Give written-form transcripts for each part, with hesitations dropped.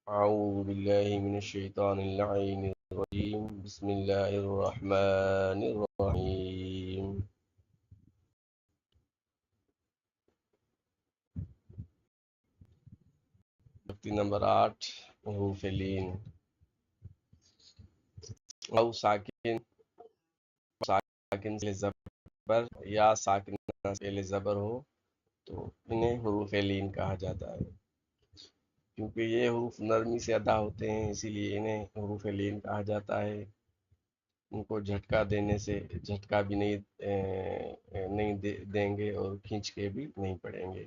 أعوذ بالله من الشيطان اللعين الرجيم بسم الله الرحمن الرحيم. ترتیب نمبر 8 حروف لین. او ساکن سے زبر یا ساکن سے زبر ہو تو انہیں حروف لین کہا جاتا ہے. کیونکہ یہ حروف نرمی سے ادا ہوتے ہیں اسی لیے انہیں حروف لین کہا جاتا ہے. ان کو جھٹکا دینے سے جھٹکا بھی نہیں دیں گے اور کھینچ کے بھی نہیں پڑیں گے.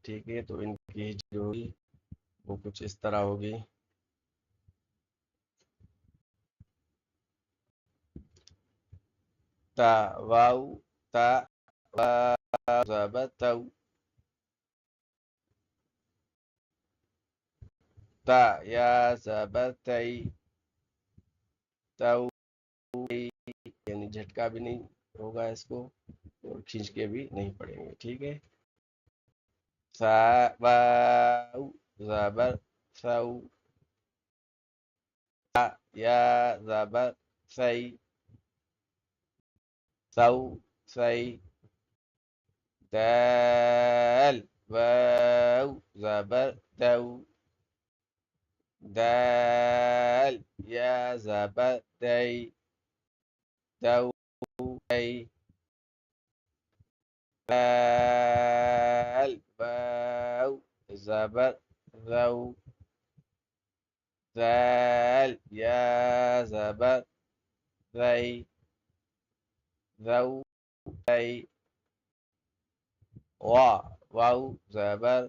ٹھیک ہے، تو ان کی جو ہوگی وہ کچھ اس طرح ہوگی. تا واو تا زبتو تا یا زبتی تو، یعنی جھٹکا بھی نہیں ہوگا اس کو اور کھینچ کے بھی نہیں پڑیں گے. ٹھیک ہے. سا واو زبر سو تا یا زبر سی سو سی دال واو زبر دو دال یا زبر دی دو دی دال واو زبر ذو ذال یا زبر ذی ذو ذی واو زبر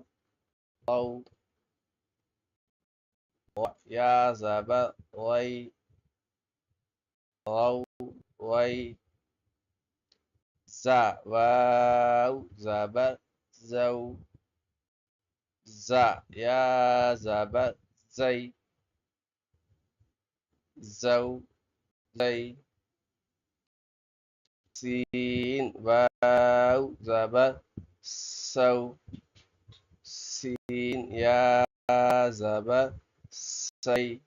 ضو یا زبر وی غو وی زا واو زبر زو زا یا زبر زی زو زی سین واو زبر سو سین یا زبر سی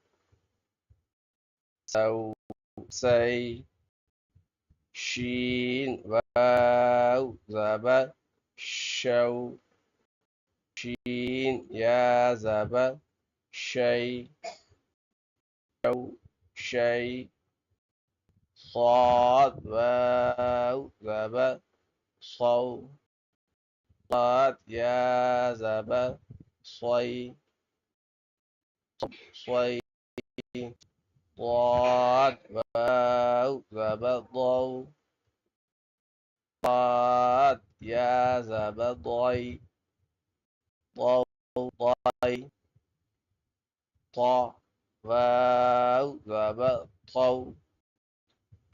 سو سی شین واو زبر شو شین یا زبر شی شو شی صاد واو زبر صو صاد یا زبر صی صی ضاد واو زبر ضو ضاد یا زبر ضی ضو ضی طا واو زبر طو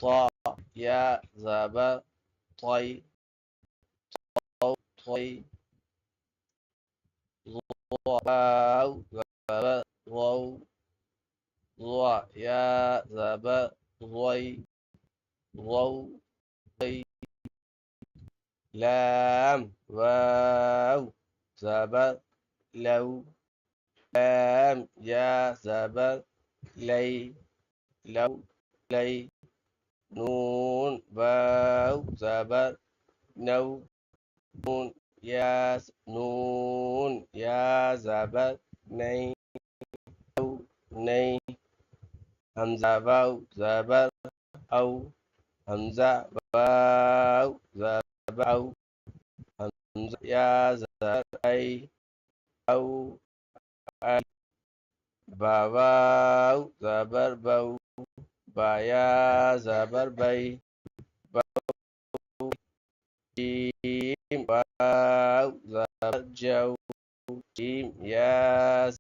طا یا زبر طی طو طی واو زبر ضو ضا یا زبر ضی ضو ضی لام واو زبر لو لام یا زبر لی لو لی نون واو زبر نو نون یا زبر نئی نو نئی حمزہ واو زبر او حمزہ واو زبر او حمزہ یا زبر ای او ای با واو زبر بو با یا زبر بی بو جیم واو زبر جو جیم یا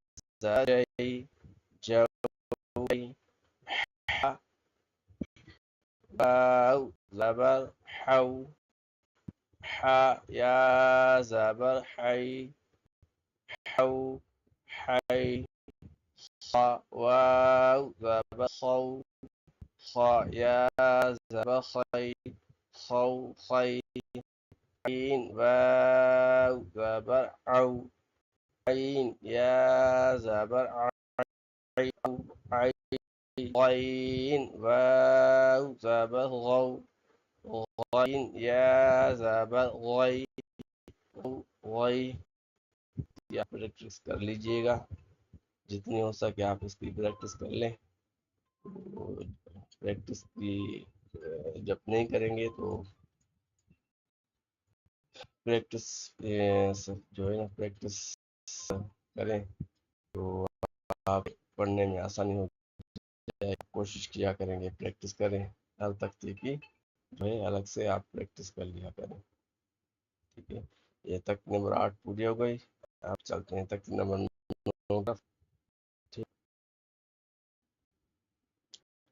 زبر جی جو واو زبر حو ح یا زبر حی حو حی خا واو زبر خو خا یا زبر خی خو خی عین واو زبر عو عین یا زبر غين واو زبر غو غين یا زبر غوئی غوئی. آپ پریکٹس کر لیجئے گا، جتنی ہو سکے آپ اس کی پریکٹس کر لیں. پریکٹس کی جب نہیں کریں گے تو پریکٹس جو ہے نا پریکٹس کریں تو آپ پڑھنے میں آسانی ہو جائے. کوشش کیا کریں گے، پریکٹس کریں، ہر تختی کی جو ہے الگ سے آپ پریکٹس کر لیا کریں. ٹھیک ہے، یہ تک نمبر 8 پوری ہو گئی. آپ چلتے ہیں تک نمبر 9 کا.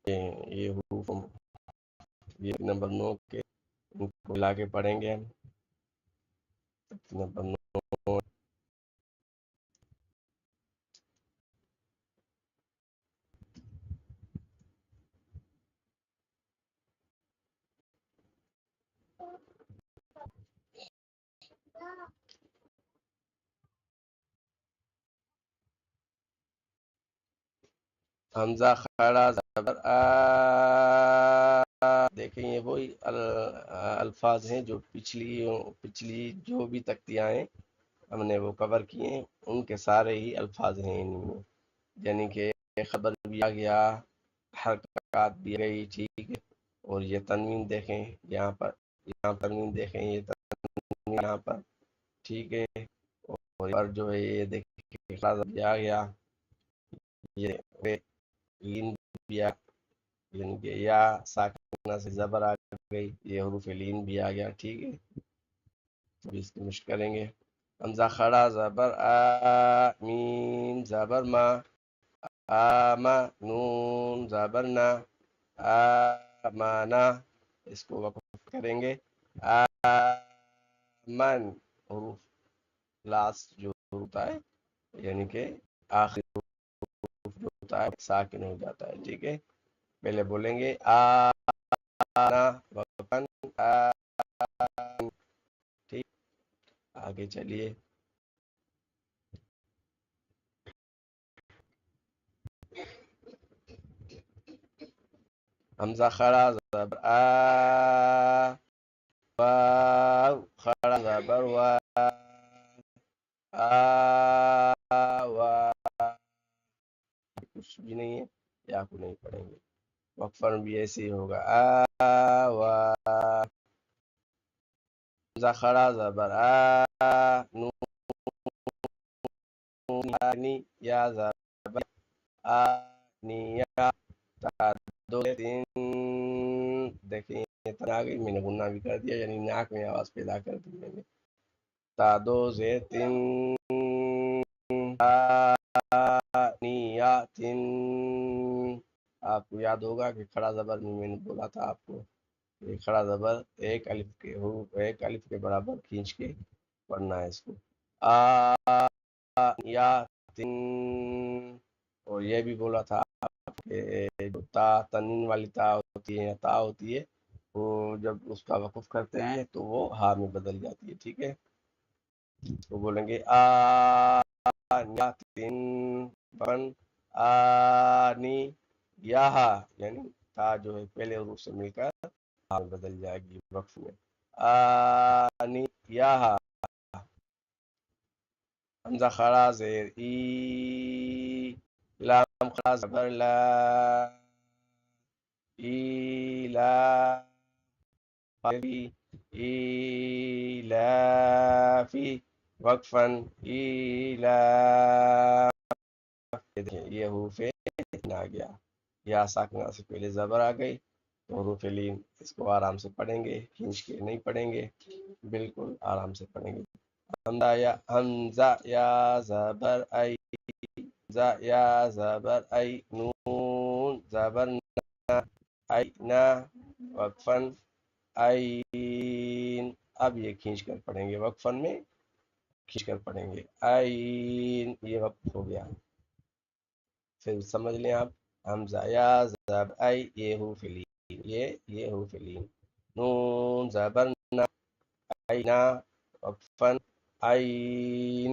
یہ حروف یہ نمبر 9 کے ان کو ملا کے پڑھیں گے ہم. نمبر 9 حمزہ خڑا زبر آ. دیکھیں یہ وہی الفاظ ہیں جو پچھلی جو بھی تختیاں ہیں ہم نے وہ کور کیے ہیں، ان کے سارے ہی الفاظ ہیں ان میں. یعنی کہ خبر بھی آ گیا، حرکات بھی گئی. ٹھیک ہے، اور یہ تنوین دیکھیں یہاں پر، یہاں تنوین دیکھیں، یہ تنوین یہاں پر. ٹھیک ہے، اور جو ہے یہ دیکھیں خبر بھی آ گیا، یہ لین بھی آ، یعنی کہ یا ساکنہ سے زبر آ گئی، یہ حروف لین بھی آ گیا. ٹھیک ہے، تو اس کی مشق کریں گے. حمزہ کھڑا زبر آ، میم زبر ما، آما نون زبر نا، آمانا. اس کو وقف کریں گے. آمن حروف لاسٹ جو ہوتا ہے یعنی کہ آخری جو ہوتا ہے ساکن ہو جاتا ہے. ٹھیک ہے، پہلے بولیں گے آنا وقفن آن. ٹھیک، آگے چلیے. حمزہ خڑا زبر آ، واو خڑا زبر وا، کچھ بھی نہیں ہے، یا کو نہیں پڑھیں گے. وقفن بھی ایسے ہی ہوگا. حمزہ خڑا زبر آ، نون یا زبر آنیا. دو تین دیکھیں اتنا آگئی، میں نے گننا بھی کر دیا، یعنی ناک میں آواز پیدا کر دی میں نے. تا دو زے تین نیا تین. آپ کو یاد ہوگا کہ کھڑا زبر میں نے بولا تھا آپ کو یہ کھڑا زبر ایک الف کے حروف ایک الف کے برابر کھینچ کے پڑھنا ہے اس کو. یا تین. اور یہ بھی بولا تھا کہ جو تا تنوین والی تا ہوتی ہے یا تا ہوتی ہے وہ جب اس کا وقف کرتے ہیں تو وہ ہا میں بدل جاتی ہے. ٹھیک ہے، تو بولیں گے یا تین بن آنی یا ہا، یعنی تا جو ہے پہلے حروف سے مل کر ہا میں بدل جائے گی وقف میں. آنی یا ہا. حمزہ خڑا زیر ای، لام خڑا زبر لا، ایلا ایلافی وقفن ایلا. یہ حروف آ گیا، یا ساکنہ سے پہلے زبر آ گئی تو حروف لین اس کو آرام سے پڑھیں گے، کھینچ کے نہیں پڑھیں گے، بالکل آرام سے پڑھیں گے. حمزہ یا زبر ای، زا یا زبر ای، نون زبر نا، ای نا وقفن این. اب یہ کھینچ کر پڑھیں گے، وقفن میں کھینچ کر پڑھیں گے. این یہ وقف ہو گیا. پھر سمجھ لیں آپ، حمزہ یا زبر ای یہ حروف لین، یہ حروف لین. نون زبر نا، ای نا وقفن این.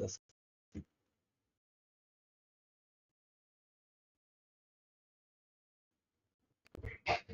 10।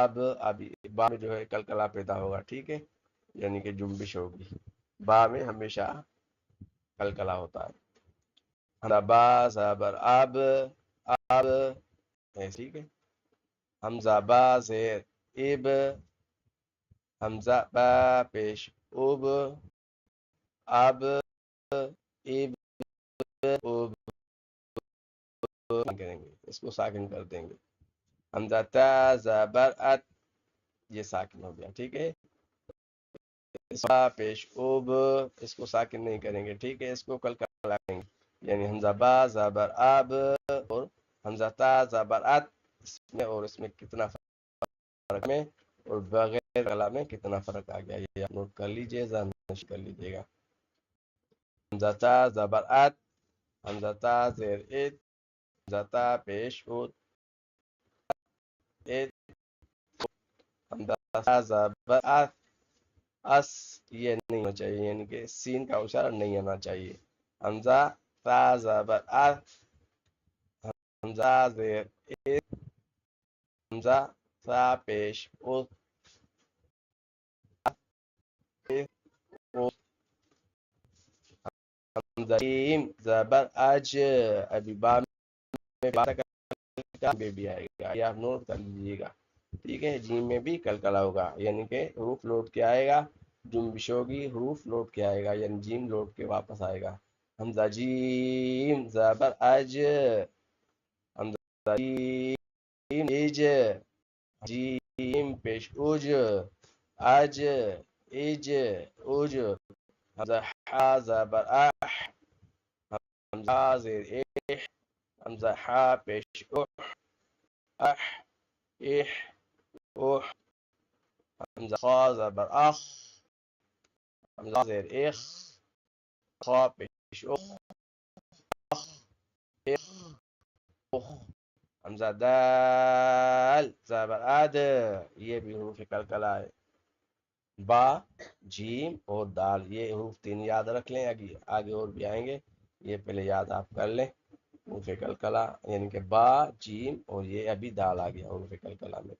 اب با میں جو ہے کلکلا پیدا ہوگا، ٹھیک ہے، یعنی کہ جنبش ہوگی، با میں ہمیشہ کلکلا ہوتا ہے. حمزہ با زبر اب، اب ٹھیک ہے. حمزہ با زیر اب، حمزہ با پیش اب، اب اب اب کریں گے، اس کو ساکن کر دیں گے. حمزہ تا زبر ات، یہ ساکن ہو گیا، ٹھیک ہے. با پیش اب، اس کو ساکن نہیں کریں گے، ٹھیک ہے، اس کو کلکلا کریں گے. یعنی حمزہ با زبر اب اور حمزہ تا زبر ات، اس میں اور اس میں کتنا فرق میں اور بغیر کلا میں کتنا فرق آ گیا، یہ نوٹ کر لیجئے، ذہن نشر کر لیجئے گا. حمزہ تا زبر ات، حمزہ تا زیر ات، حمزہ تا پیش ات، حمزہ تا زبر ات، اس یہ نہیں ہونا چاہیے، یعنی کہ سین کا اشارہ نہیں آنا چاہیے. حمزہ تا زبر ات، حمزہ زیر ات، حمزہ تا پیش ات، حمزہ جیم زبر اج، ابھی با میں بھی آئے گا، یہ آپ نوٹ کر لیجیے گا، ٹھیک ہے. جیم میں بھی کلکلا ہوگا، یعنی کہ حروف لوٹ کے آئے گا، جنبش ہوگی، حروف لوٹ کے آئے گا، یعنی جیم لوٹ کے واپس آئے گا. حمزہ جیم زبر اج، حمزہ جیم اج، جیم پیش اوج، اج اج اوج. حمزہ حا زبر اح، حمزہ زیر اح، حمزہ حا پیش اح، اح اح اح. حمزہ خا زبر اخ، حمزہ زیر اخ، خا پیش اخ، اخ اخ اخ. حمزہ دال زبر اد، یہ بھی حروف کلکلا ہے. با، جیم اور دال، یہ حروف تین یاد رکھ لیں، آگے اور بھی آئیں گے، یہ پہلے یاد آپ کر لیں. حروف کلکلا یعنی کہ با، جیم اور یہ ابھی دال آ گیا حروف کلکلا میں.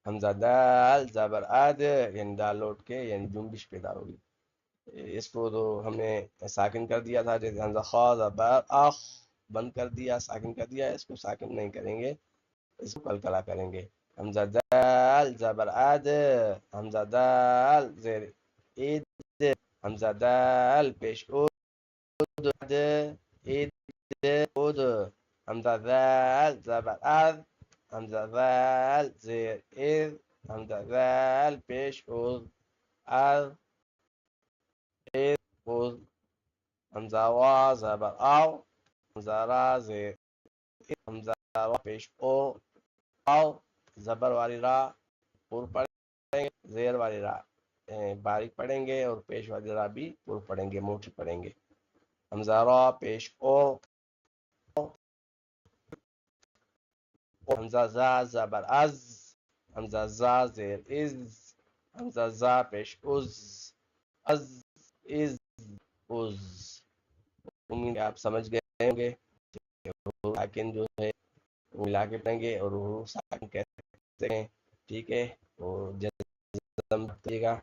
حمزہ دال زبر اد، یعنی دال لوٹ کے یعنی جنبش پیدا ہوگی. اس کو تو ہم نے ساکن کر دیا تھا، جیسے حمزہ خا زبر اخ بند کر دیا، ساکن کر دیا، اس کو ساکن نہیں کریں گے، اس کو کلکلا کریں گے. حمزہ دال زبر اد، حمزہ دال زیر اید، حمزہ دال پیش اود، اید اود. حمزہ دال زبر اد، حمزہ دال زیر اید، حمزہ دال پیش اود، اد اید اود. حمزہ وا زبر او، حمزہ را زیر اید، حمزہ را پیش او، او زبر والی را پر پڑھیں گے، زیر والی را باریک پڑھیں گے اور پیش والی را بھی پر پڑھیں گے، موٹی پڑھیں گے. حمزہ را پیش او، حمزہ زا زبر از، حمزہ زا زیر از، حمزہ زا پیش از، از از از. امید آپ سمجھ گئے ہوں گے، ساکن جو ہے ملا کے پڑھیں گے اور حروف ساکن کہتے ہیں، ٹھیک ہے. اور جیسے گا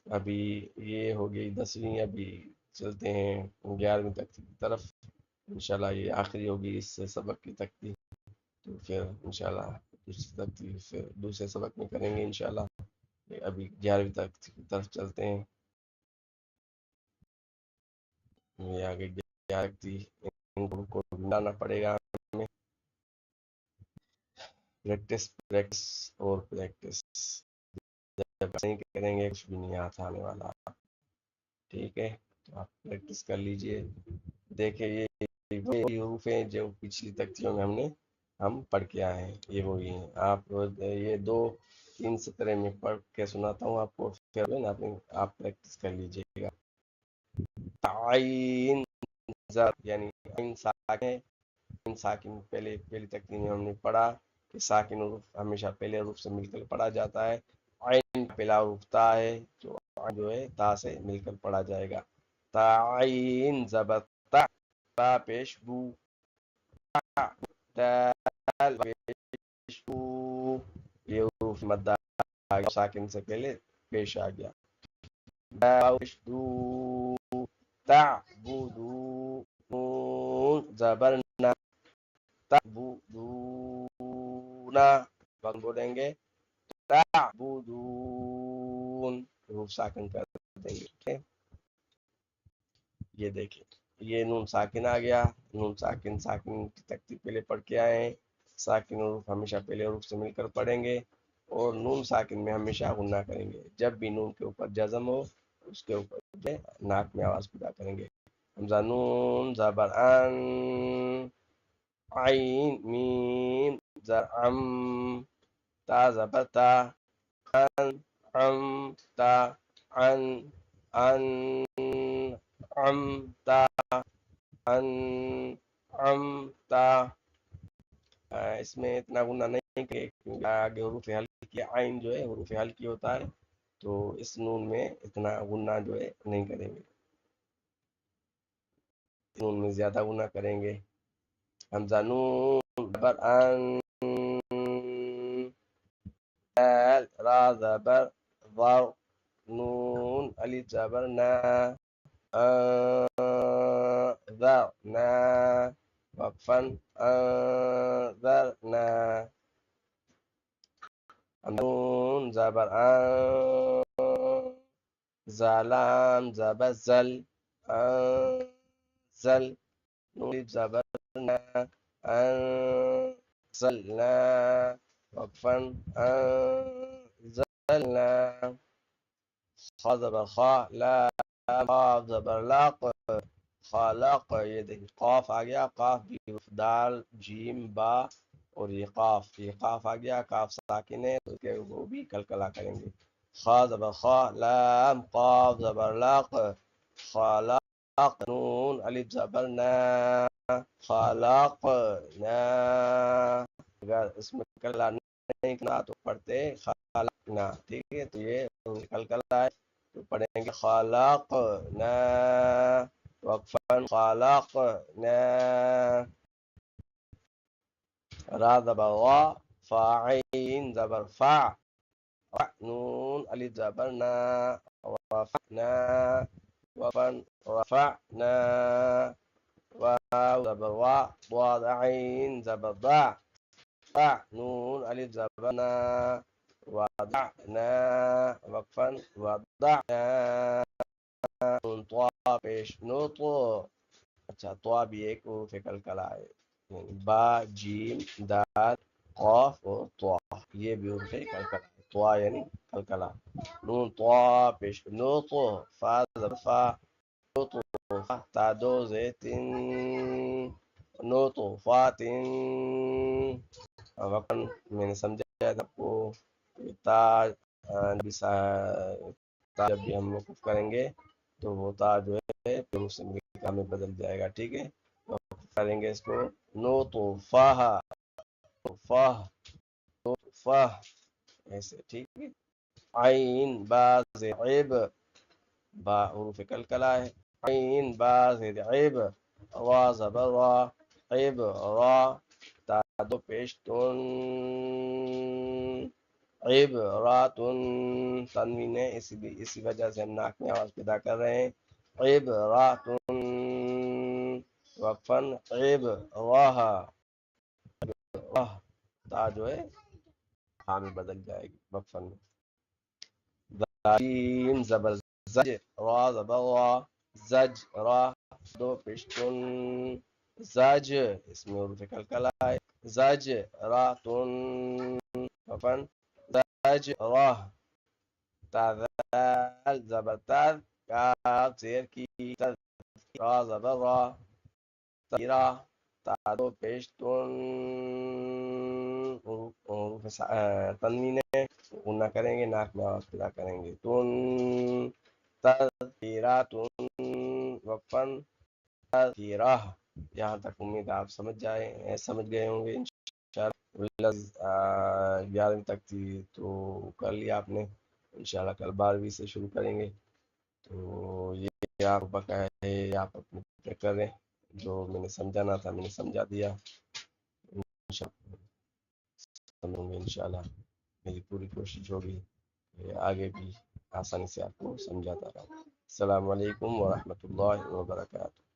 ابھی یہ ہو گئی 10ویں، ابھی چلتے ہیں 11ویں تک کی طرف، انشاءاللہ یہ آخری ہوگی اس سبق کی تک، تو پھر انشاءاللہ دوسرے سبق میں کریں گے انشاءاللہ. ابھی 11ویں تک کی طرف چلتے ہیں. یہ آگے 11 تھی، ان کو ڈھونڈنا پڑے گا ہمیں. پریکٹس پریکٹس اور پریکٹس، جب نہیں کریں گے کچھ بھی نہیں آنے والا، ٹھیک ہے. تو آپ پریکٹس کر لیجئے. دیکھیں یہ حروف ہیں جو پچھلی تختیوں میں ہم پڑھ کے آئے ہیں، یہ وہی ہیں. آپ یہ 2-3 سطریں میں پڑھ کے سناتا ہوں آپ کو، پھر آپ پریکٹس کر لیجئے گا. تعین یعنی ساکن پہلی تکتی میں ہم نے پڑھا کہ ساکن حروف ہمیشہ پہلے حروف سے مل کر پڑھا جاتا ہے. عین پہلا حروف تا ہے، جو ہے تا سے مل کر پڑھا جائے گا. تعین زبر تا، تا پیش بو، دال پیش بو. یہ حروف مد آ گیا، ساکن سے پہلے پیش آ گیا. دو تعبدو نون زبر نا تعبدونا وقت بولیں گے تعبدون حروف ساکن کر دیں گے. یہ دیکھیں یہ نون ساکن آ گیا. نون ساکن کی ترتیب پہلے پڑھ کے آئے ہیں. ساکن حروف ہمیشہ پہلے حروف سے مل کر پڑھیں گے اور نون ساکن میں ہمیشہ غنہ کریں گے. جب بھی نون کے اوپر جزم ہو اس کے اوپر ناک میں آواز پیدا کریں گے. حمزہ نون زبر ان عین میم زرعم تا زبر تا ان عم تا ان عم تا ان عم تا. اس میں اتنا غنہ نہیں کہ آگے حروف ہلکی عین جو ہے حروف ہلکی ہوتا ہے تو اس نون میں اتنا غنہ جو ہے نہیں کریں گے. نون میں زیادہ غنہ کریں گے. حمزہ نون زبر ان را زبر ضر نون الف زبر نا انذرنا وقفا انذرنا. نون زبر ان زلام زبر زل انزل نون زبر نا انزلنا وقفا انزلنا. خا زبر خا لا قاف زبر لاق خالق. یہ دیکھیں قاف آ گیا. قاف بھی دال جیم با اور یہ قاف آ گیا. قاف ساکن ہے تو وہ بھی کلکلا کریں گے. خا زبر خا لام قاف زبر لاق خالق نون الف زبر نا خالق نا. اگر اس میں کلکلا نہیں کرنا تو پڑھتے خالقنا. ٹھیک ہے تو یہ کلکلا ہے تو پڑھیں گے خالقنا وقفا خالقنا. را زبر را فاعین زبر فا نون الف زبر نا رفعنا وقفا رفعنا. واو زبر وا ضاد عين زبر ضع نون الف زبر نا وضعنا وقفا وضعنا. نون طوا پیش نطو. اچھا طوا بھی ایک حروف کلکلا ہے. با جیم دال قاف اور طوا یہ بھی حروف کلکلا ہے. طوا یعنی کلکلا. نون طوا پیش نطو فا زبر فا نطو تا دو زیتن نطو فاتن. وقت میں نے سمجھا آپ کو تا جب بھی ہم وقف کریں گے تو وہ تا جو ہے میں بدل جائے گا. ٹھیک ہے کریں گے اس کو نو تو فاہ ایسے. ٹھیک ہے. عین با عیب با حروف کلکلا ہے. عین با عیب را زبر را عیب را تا دو پیش تن عیب راتن تنوین ہے اسی وجہ سے ہم ناک میں آواز پیدا کر رہے ہیں. عیب راتن وقفا عیب راہ تا جو ہے ہاں میں بدل جائے گی وقفا میں. دین زبر زج را زبر را زج را دو پشتن زج اس میں حروف کلکلا ہے. زج راتن وقفا زج راہ تا ذال زبر تر کاف زیر کی را زبر را تیرا تا دو پیشتن حروف تنوین ہے غنہ کریں گے ناک میں آواز پیدا کریں گے. تن تذکیراتن وقفا تذکیرہ. یہاں تک امید آپ سمجھ گئے ہوں گے انشاءاللہ. 11ویں تک تھی تو کر لیا آپ نے انشاءاللہ. کل 12ویں سے شروع کریں گے تو یہ آپ بقا ہے آپ اپنے کریں. جو میں نے سمجھانا تھا میں نے سمجھا دیا. انشاءاللہ میری پوری کوشش ہوگی کہ آگے بھی آسانی سے آپ کو سمجھاتا رہوں. السلام علیکم ورحمۃ اللہ وبرکاتہ.